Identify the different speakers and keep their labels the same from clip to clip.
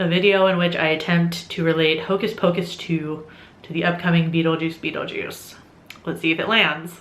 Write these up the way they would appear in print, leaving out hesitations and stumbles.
Speaker 1: a video in which I attempt to relate Hocus Pocus 2 to the upcoming Beetlejuice Beetlejuice. Let's see if it lands.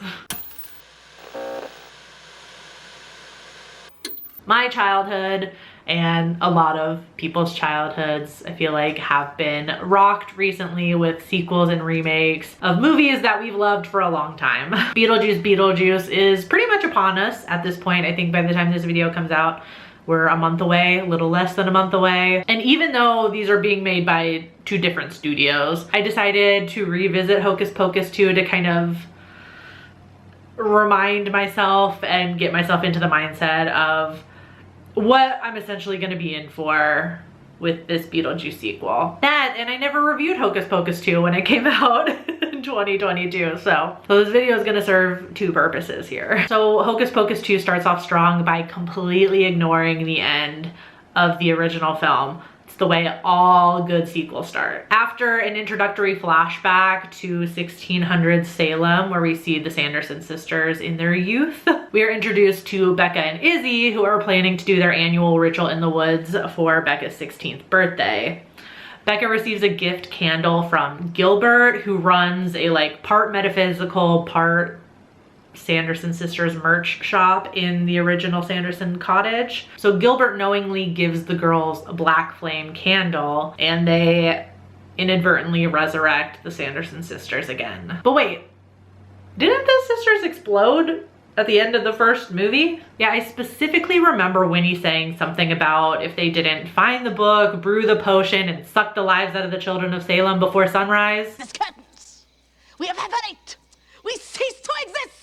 Speaker 1: My childhood and a lot of people's childhoods, I feel like, have been rocked recently with sequels and remakes of movies that we've loved for a long time. Beetlejuice Beetlejuice is pretty much upon us at this point. I think by the time this video comes out, we're a month away, a little less than a month away. And even though these are being made by two different studios, I decided to revisit Hocus Pocus 2 to kind of remind myself and get myself into the mindset of what I'm essentially going to be in for with this Beetlejuice sequel. That, and I never reviewed Hocus Pocus 2 when it came out in 2022, so this video is going to serve two purposes here. So Hocus Pocus 2 starts off strong by completely ignoring the end of the original film. It's the way all good sequels start. After an introductory flashback to 1600s Salem, where we see the Sanderson sisters in their youth, we are introduced to Becca and Izzy, who are planning to do their annual ritual in the woods for Becca's 16th birthday. Becca receives a gift candle from Gilbert, who runs a part metaphysical, part Sanderson sisters merch shop in the original Sanderson cottage. So Gilbert knowingly gives the girls a black flame candle, and they inadvertently resurrect the Sanderson sisters again. But wait, didn't the sisters explode at the end of the first movie? Yeah, I specifically remember Winnie saying something about if they didn't find the book, brew the potion, and suck the lives out of the children of Salem before sunrise.
Speaker 2: Miss Curtains, we evaporate. We cease to exist.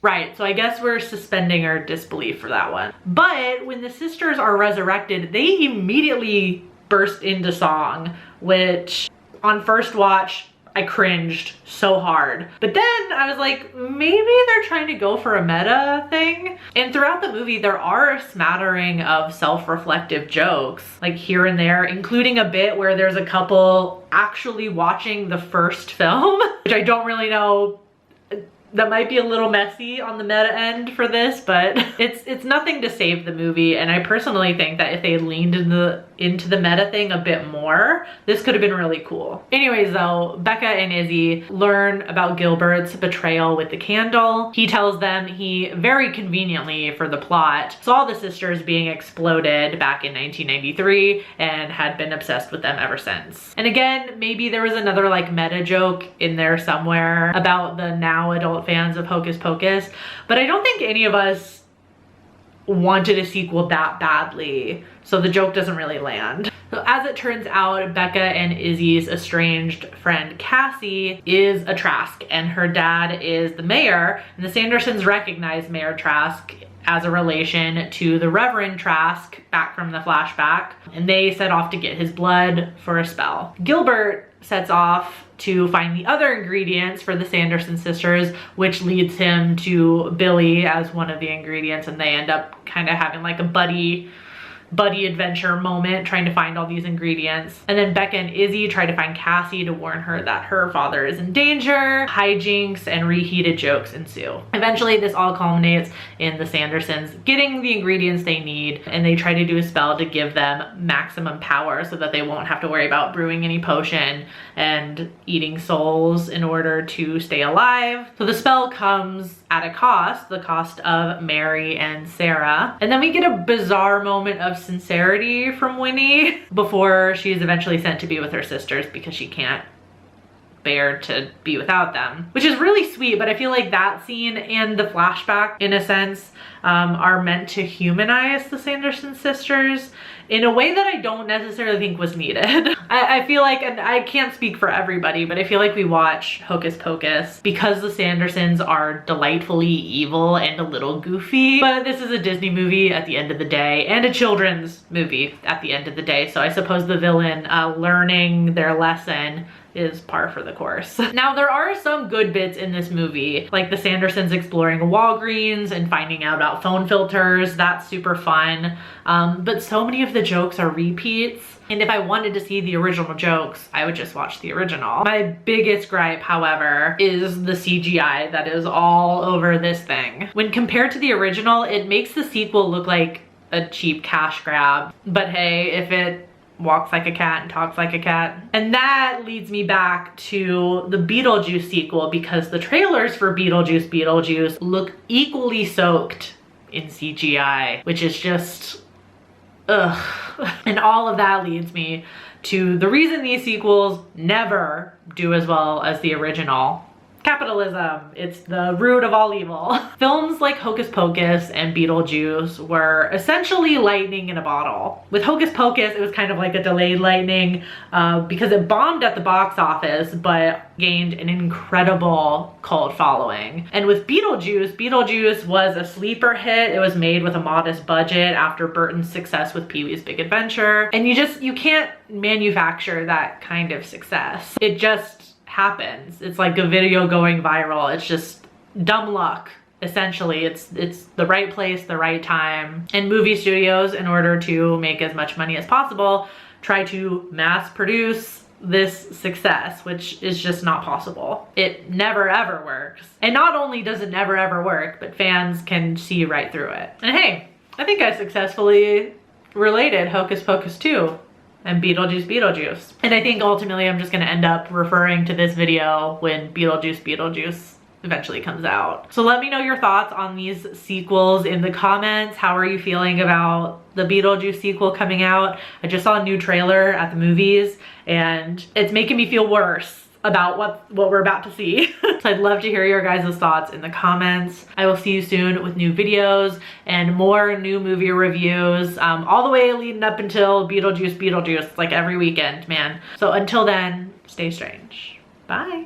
Speaker 1: Right, so I guess we're suspending our disbelief for that one. But when the sisters are resurrected, they immediately burst into song, which on first watch, I cringed so hard. But then I was like, maybe they're trying to go for a meta thing. And throughout the movie, there are a smattering of self-reflective jokes, like here and there, including a bit where there's a couple actually watching the first film, which I don't really know. That might be a little messy on the meta end for this, but it's nothing to save the movie. And I personally think that if they leaned into the meta thing a bit more, this could have been really cool. Anyways though, Becca and Izzy learn about Gilbert's betrayal with the candle. He tells them he very conveniently for the plot saw the sisters being exploded back in 1993 and had been obsessed with them ever since. And again, maybe there was another meta joke in there somewhere about the now adult fans of Hocus Pocus, but I don't think any of us wanted a sequel that badly, so the joke doesn't really land. So as it turns out, Becca and Izzy's estranged friend Cassie is a Trask, and her dad is the mayor, and the Sandersons recognize Mayor Trask as a relation to the Reverend Trask back from the flashback, and they set off to get his blood for a spell. Gilbert sets off to find the other ingredients for the Sanderson sisters, which leads him to Billy as one of the ingredients, and they end up kind of having a buddy adventure moment trying to find all these ingredients. And then Becca and Izzy try to find Cassie to warn her that her father is in danger. Hijinks and reheated jokes ensue. Eventually this all culminates in the Sandersons getting the ingredients they need, and they try to do a spell to give them maximum power so that they won't have to worry about brewing any potion and eating souls in order to stay alive. So the spell comes at a cost, the cost of Mary and Sarah. And then we get a bizarre moment of sincerity from Winnie before she is eventually sent to be with her sisters because she can't bear to be without them, which is really sweet. But I feel like that scene and the flashback, in a sense, are meant to humanize the Sanderson sisters in a way that I don't necessarily think was needed. I feel like, and I can't speak for everybody, but I feel like we watch Hocus Pocus because the Sandersons are delightfully evil and a little goofy, but this is a Disney movie at the end of the day, and a children's movie at the end of the day, so I suppose the villain learning their lesson is par for the course. Now, there are some good bits in this movie, like the Sandersons exploring Walgreens and finding out about phone filters. That's super fun. But so many of the jokes are repeats. And if I wanted to see the original jokes, I would just watch the original. My biggest gripe, however, is the CGI that is all over this thing. When compared to the original, it makes the sequel look like a cheap cash grab. But hey, if it walks like a cat and talks like a cat. And that leads me back to the Beetlejuice sequel, because the trailers for Beetlejuice Beetlejuice look equally soaked in CGI, which is just, ugh. And all of that leads me to the reason these sequels never do as well as the original. Capitalism, it's the root of all evil. Films like Hocus Pocus and Beetlejuice were essentially lightning in a bottle. With Hocus Pocus, it was kind of like a delayed lightning because it bombed at the box office, but gained an incredible cult following. And with Beetlejuice, Beetlejuice was a sleeper hit. It was made with a modest budget after Burton's success with Pee-wee's Big Adventure. And you can't manufacture that kind of success. It just happens. It's like a video going viral. It's just dumb luck. Essentially, it's the right place, the right time. And movie studios, in order to make as much money as possible, try to mass produce this success, which is just not possible. It never ever works. And not only does it never ever work, but fans can see right through it. And hey, I think I successfully related Hocus Pocus 2 and Beetlejuice Beetlejuice. And I think ultimately I'm just gonna end up referring to this video when Beetlejuice Beetlejuice eventually comes out. So let me know your thoughts on these sequels in the comments. How are you feeling about the Beetlejuice sequel coming out? I just saw a new trailer at the movies and it's making me feel worse about what we're about to see. So I'd love to hear your guys' thoughts in the comments. I will see you soon with new videos and more new movie reviews, all the way leading up until Beetlejuice Beetlejuice, like every weekend, man. So until then, stay strange. Bye.